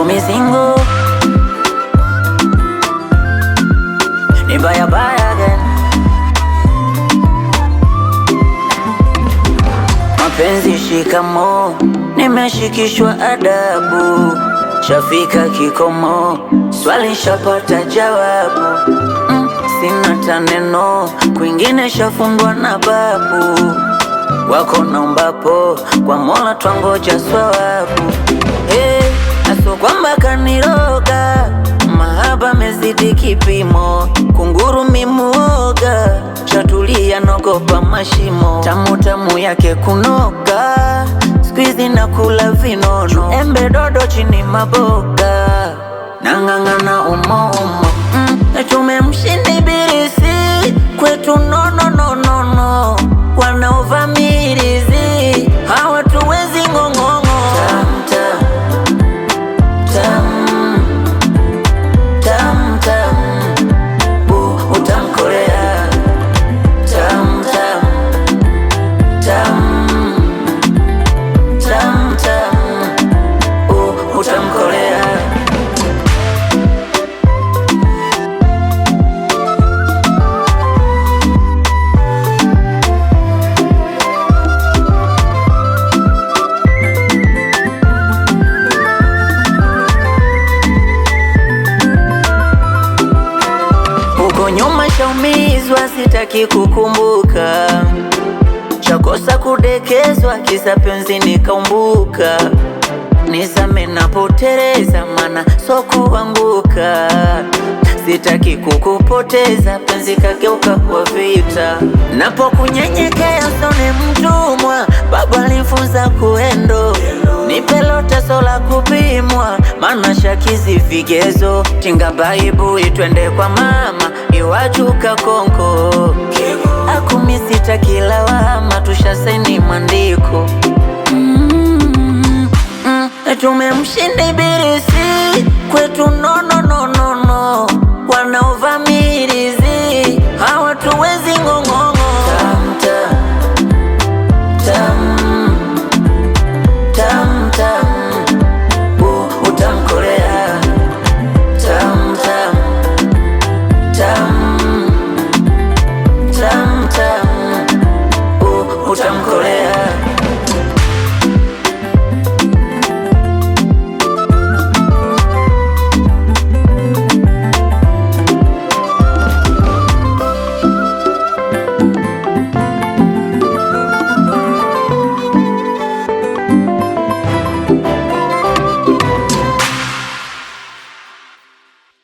mizingo ni baya baya again. Mapenzi shikamo, nimeshikishwa adabu, shafika kikomo, swali shapata jawabu. Sina taneno, kwingine shafundwa na babu, wako naombapo, kwa Mola twangoja swawabu. Aso kwamba kaniroga, mahaba mezidi kipimo, kunguru mimuoga, shatulia nogopa mashimo, tamu tamu yake kunoga, squeeze na kula vinono, embe dodo chini maboga, nang'ang'ana umo umo. Tumemshinda ibilisi, kwetu no no no no no, wanaovamirizi hawatuwezi ng'ong'ong'o. Tam tam bu utamkolea, tam tam tam tam tam utamkolea. Nyuma shaumizwa, sitaki kukumbuka, chakosa kudekezwa, kisa penzi nikaumbuka, nisame napotereza, mana so kuanguka, sitaki kukupoteza, penzi kageuka kwa vita, napokunyenyekea sone mtumwa, baba alifunza kuendo, nipe lote sola kupimwa, mana shakizi vigezo, tinga baibu itwende kwa mama, iwachuka konko, akumisi kilawama, tushasaini mandiko. Tumemshinda ibilisi, kwetu no no